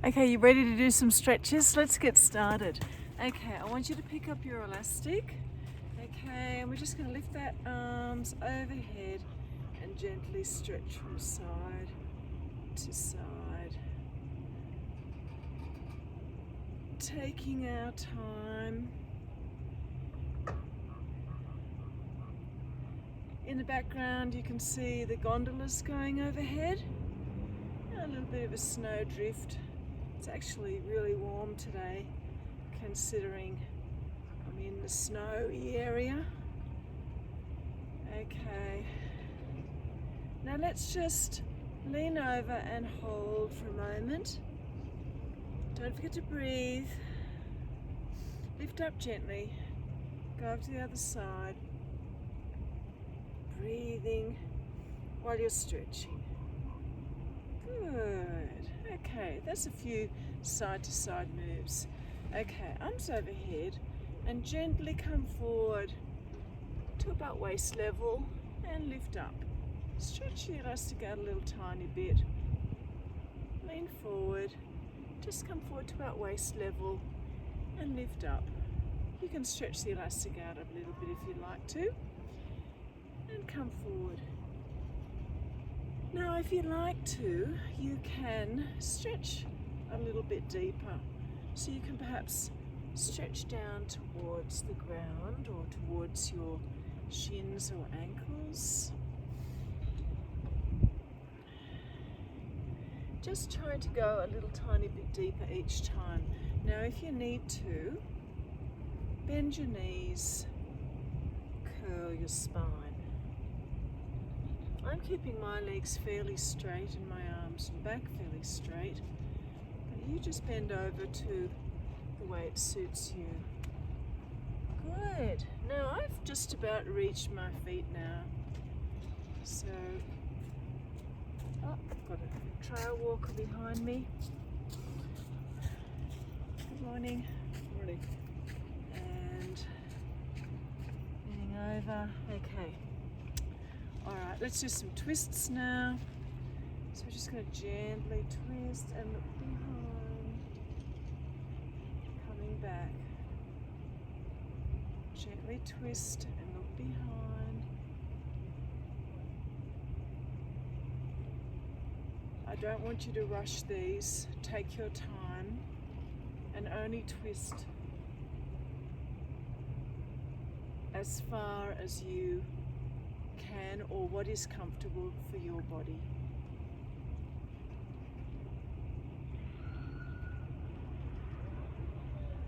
Okay, you ready to do some stretches? Let's get started. Okay, I want you to pick up your elastic. Okay, and we're just going to lift that arms overhead and gently stretch from side to side. Taking our time. In the background you can see the gondolas going overhead. A little bit of a snow drift. It's actually really warm today considering I'm in the snowy area. Okay, now let's just lean over and hold for a moment. Don't forget to breathe. Lift up gently. Go over to the other side. Breathing while you're stretching. Good. Okay, that's a few side to side moves. Okay, arms overhead and gently come forward to about waist level and lift up. Stretch the elastic out a little tiny bit. Lean forward. Just come forward to about waist level and lift up. You can stretch the elastic out a little bit if you'd like to. And come forward. Now if you'd like to, you can stretch a little bit deeper. So you can perhaps stretch down towards the ground or towards your shins or ankles. Just trying to go a little tiny bit deeper each time. Now if you need to, bend your knees, curl your spine. I'm keeping my legs fairly straight and my arms and back fairly straight, but you just bend over to the way it suits you. Good. Now I've just about reached my feet now, so I've got a trail walker behind me. Good morning. Morning. And leaning over. Okay. Alright, let's do some twists now. So we're just going to gently twist and look behind. Coming back. Gently twist and look behind. I don't want you to rush these. Take your time and only twist as far as you can or what is comfortable for your body.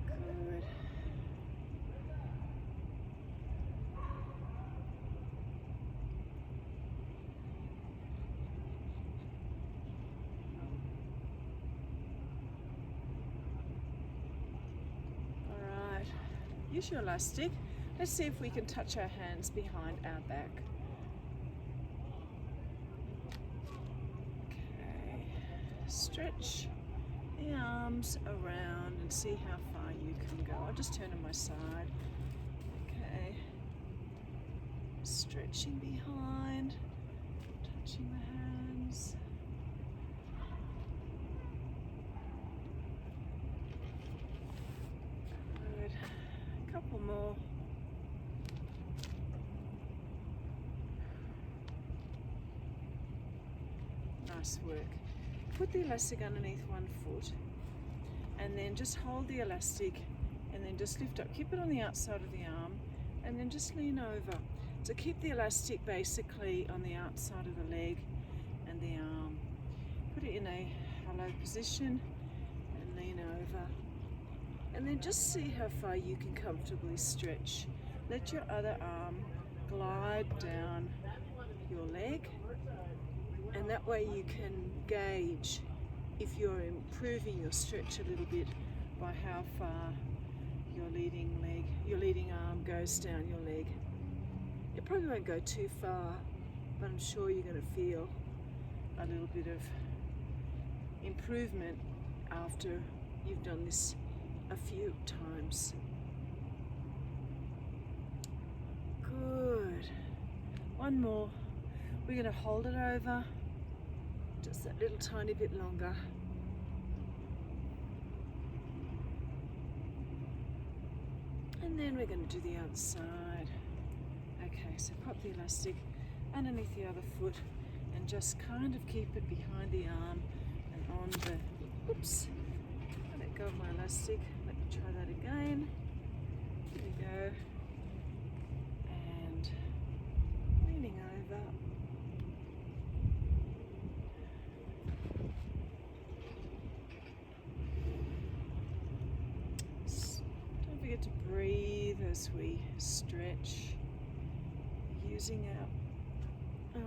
Good. All right, use your elastic. Let's see if we can touch our hands behind our back. Stretch the arms around and see how far you can go. I'll just turn on my side. Okay. Stretching behind, touching the hands. Good. A couple more. Nice work. Put the elastic underneath one foot and then just hold the elastic and then just lift up. Keep it on the outside of the arm and then just lean over. So keep the elastic basically on the outside of the leg and the arm. Put it in a hello position and lean over. And then just see how far you can comfortably stretch. Let your other arm glide down your leg. And that way you can gauge if you're improving your stretch a little bit by how far your leading arm goes down your leg. It probably won't go too far, but I'm sure you're going to feel a little bit of improvement after you've done this a few times. Good. One more. We're going to hold it over just that little tiny bit longer. And then we're going to do the other side. Okay, so pop the elastic underneath the other foot and just kind of keep it behind the arm and on the, oops, I let go of my elastic. Let me try that again. Here we go. And leaning over. Don't forget to breathe as we stretch, using our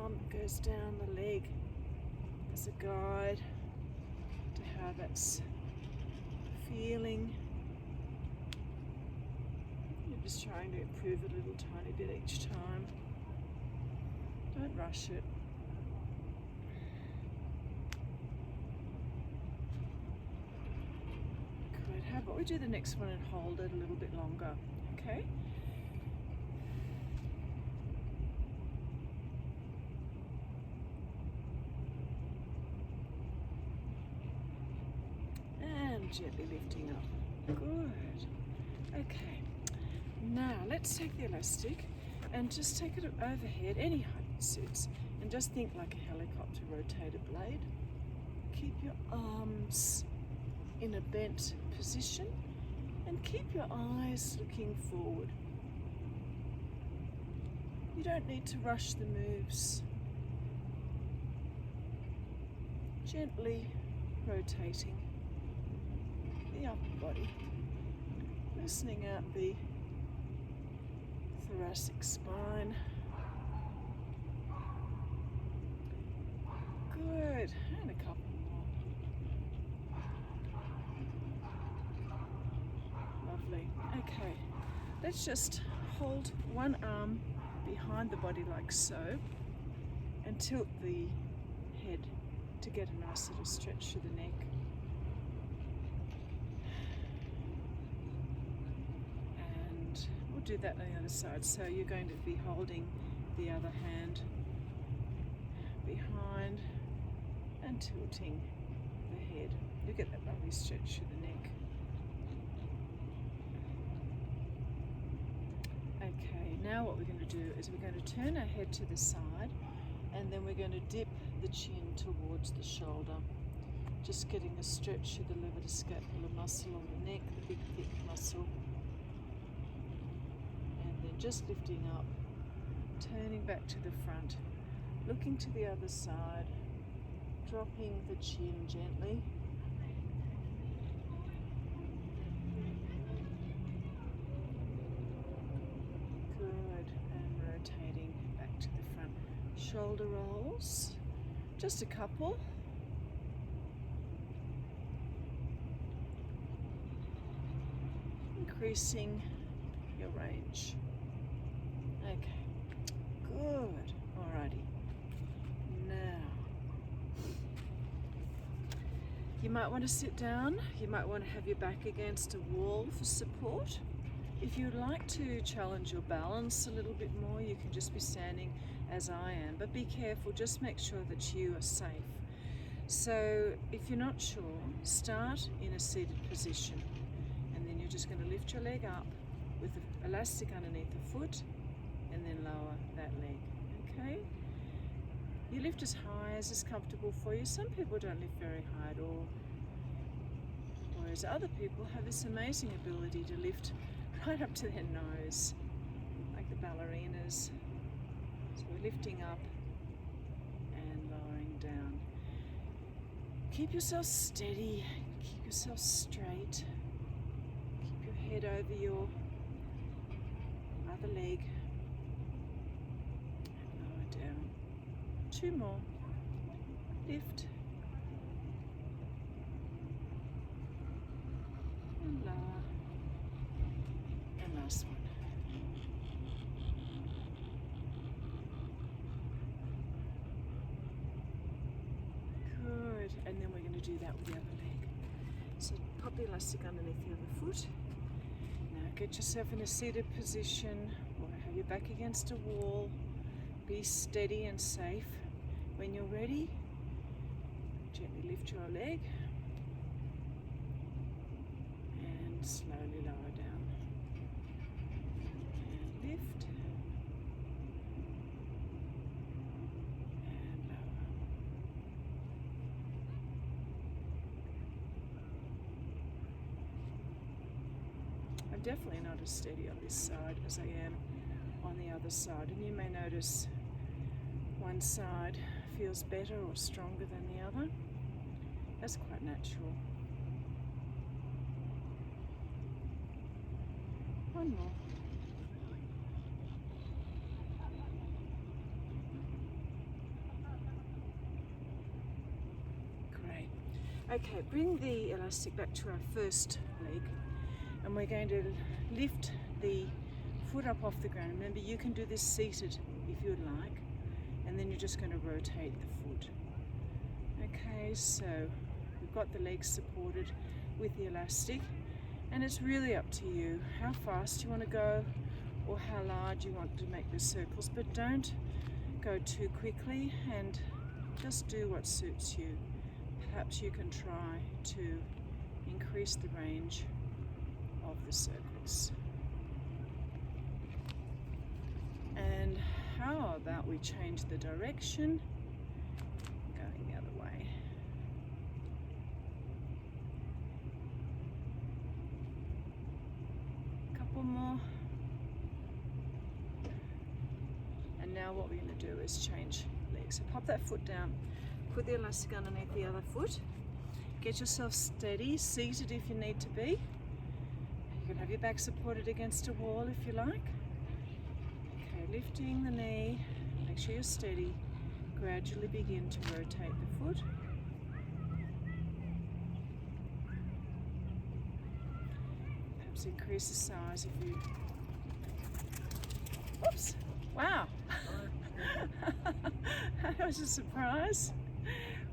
arm that goes down the leg as a guide to how that's feeling. You're just trying to improve a little tiny bit each time. Don't rush it. Good. How about we do the next one and hold it a little bit longer, okay? Gently lifting up. Good. Okay. Now let's take the elastic and just take it overhead, any height suits, and just think like a helicopter rotator blade. Keep your arms in a bent position and keep your eyes looking forward. You don't need to rush the moves. Gently rotating the upper body, loosening out the thoracic spine. Good, and a couple more. Lovely. Okay, let's just hold one arm behind the body like so and tilt the head to get a nice little stretch through the neck. We'll do that on the other side. So you're going to be holding the other hand behind and tilting the head. You get that lovely stretch through the neck. Okay, now what we're going to do is we're going to turn our head to the side and then we're going to dip the chin towards the shoulder. Just getting a stretch through the levator-scapular muscle on the neck, the big thick muscle. Just lifting up, turning back to the front, looking to the other side, dropping the chin gently. Good, and rotating back to the front. Shoulder rolls, just a couple. Increasing your range. Okay, good. Alrighty. Now, you might want to sit down. You might want to have your back against a wall for support. If you'd like to challenge your balance a little bit more, you can just be standing as I am. But be careful, just make sure that you are safe. So if you're not sure, start in a seated position. And then you're just going to lift your leg up with the elastic underneath the foot and then lower that leg, okay? You lift as high as is comfortable for you. Some people don't lift very high at all, whereas other people have this amazing ability to lift right up to their nose, like the ballerinas. So we're lifting up and lowering down. Keep yourself steady, keep yourself straight. Keep your head over your other leg. And lower down. 2 more. Lift. And lower. And last one. Good. And then we're going to do that with the other leg. So pop the elastic underneath the other foot. Now get yourself in a seated position or have your back against a wall. Be steady and safe. When you're ready, gently lift your leg and slowly lower down. I'm definitely not as steady on this side as I am on the other side, and you may notice one side feels better or stronger than the other. That's quite natural. One more. Great. Okay, bring the elastic back to our first leg, and we're going to lift the foot up off the ground. Remember, you can do this seated if you'd like, and then you're just going to rotate the foot. Okay, so we've got the legs supported with the elastic, and it's really up to you how fast you want to go or how large you want to make the circles, but don't go too quickly, and just do what suits you. Perhaps you can try to increase the range of the circles. And how about we change the direction, going the other way. A couple more. And now what we're going to do is change legs. So pop that foot down, put the elastic underneath the other foot, get yourself steady, seated if you need to be. You can have your back supported against a wall if you like. Lifting the knee, make sure you're steady, gradually begin to rotate the foot. Perhaps increase the size if you... Oops! Wow! That was a surprise.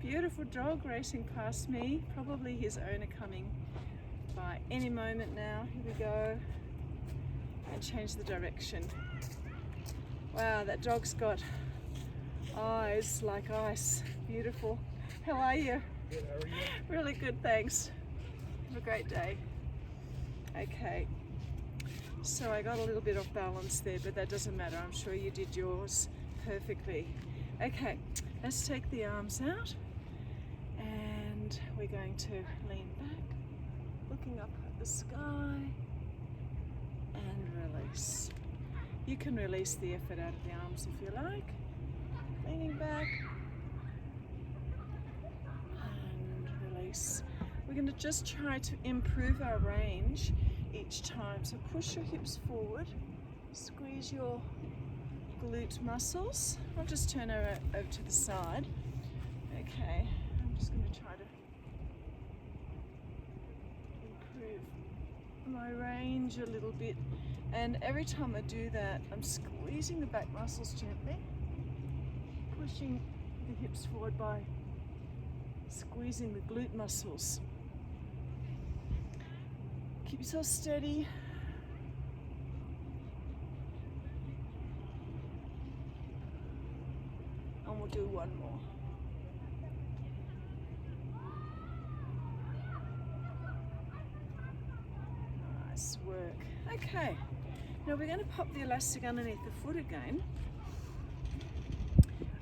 Beautiful dog racing past me, probably his owner coming by any moment now. Here we go. And change the direction. Wow, that dog's got eyes like ice. Beautiful. How are you? Good, how are you? Really good, thanks. Have a great day. Okay, so I got a little bit off balance there, but that doesn't matter. I'm sure you did yours perfectly. Okay, let's take the arms out, and we're going to lean back, looking up at the sky, and release. You can release the effort out of the arms if you like. Leaning back and release. We're going to just try to improve our range each time. So push your hips forward, squeeze your glute muscles. I'll just turn her over to the side. Okay, I'm just going to try to improve my range a little bit. And every time I do that, I'm squeezing the back muscles gently, pushing the hips forward by squeezing the glute muscles. Keep yourself steady. And we'll do one more. Nice work. Okay. Now we're going to pop the elastic underneath the foot again.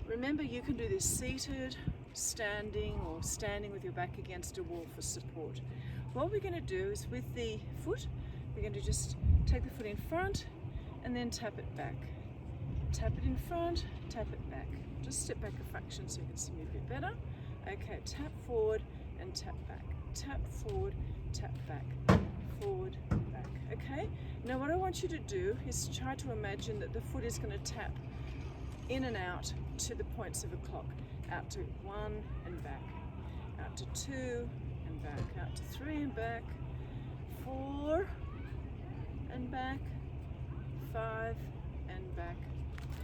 Remember, you can do this seated, standing, or standing with your back against a wall for support. What we're going to do is with the foot, we're going to just take the foot in front and then tap it back. Tap it in front, tap it back. Just step back a fraction so you can see me a bit better. Okay, tap forward and tap back. Tap forward, tap back. Forward, back. Okay? Now what I want you to do is try to imagine that the foot is going to tap in and out to the points of a clock. Out to 1 and back. Out to 2 and back. Out to 3 and back. 4 and back. 5 and back.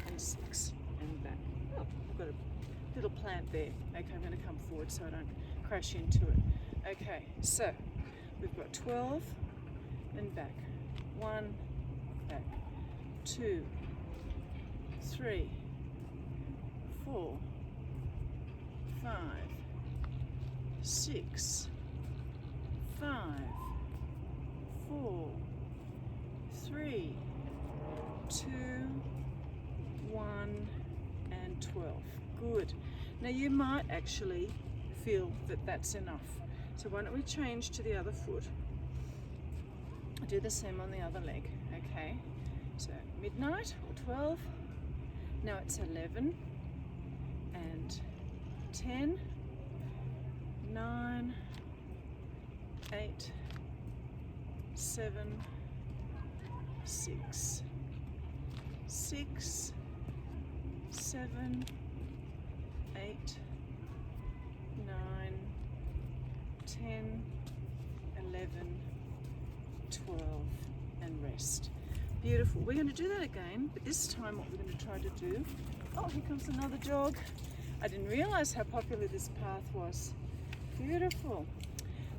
And 6 and back. Oh, I've got a little plant there. Okay, I'm going to come forward so I don't crash into it. Okay, so we've got 12 and back. 1, back. 2, 3, 4, 5, 6, 5, 4, 3, 2, 1, and 12. Good. Now you might actually feel that that's enough. So why don't we change to the other foot? Do the same on the other leg. Okay, so midnight or 12. Now it's 11 and 10, 9, 8, 7, 6, 6, 7, 8, 9, 10, 11, 12, and rest. Beautiful. We're going to do that again, but this time what we're going to try to do... Oh, here comes another jog. I didn't realise how popular this path was. Beautiful.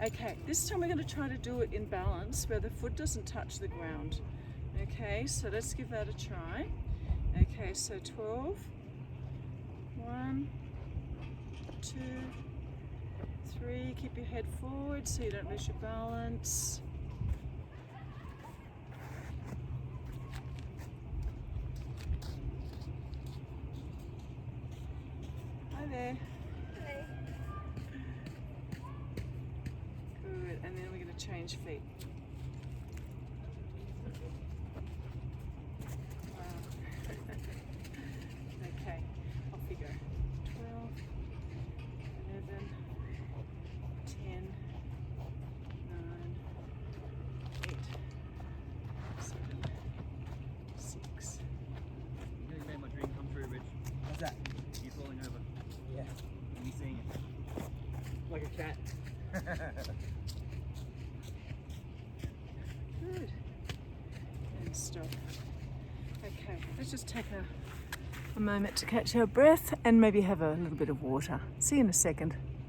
Okay, this time we're going to try to do it in balance where the foot doesn't touch the ground. Okay, so let's give that a try. Okay, so 12. 1, 2, 3. Keep your head forward so you don't lose your balance. Hi there. Hello. Good, and then we're going to change feet. Wow. Okay, off we go. 12, 11, 10, 9, 8, 7, 6. You really made my dream come true, Rich. How's that? You falling over. Yeah. And me seeing it. Like a cat. Good. And stop. Okay, let's just take a moment to catch our breath and maybe have a little bit of water. See you in a second.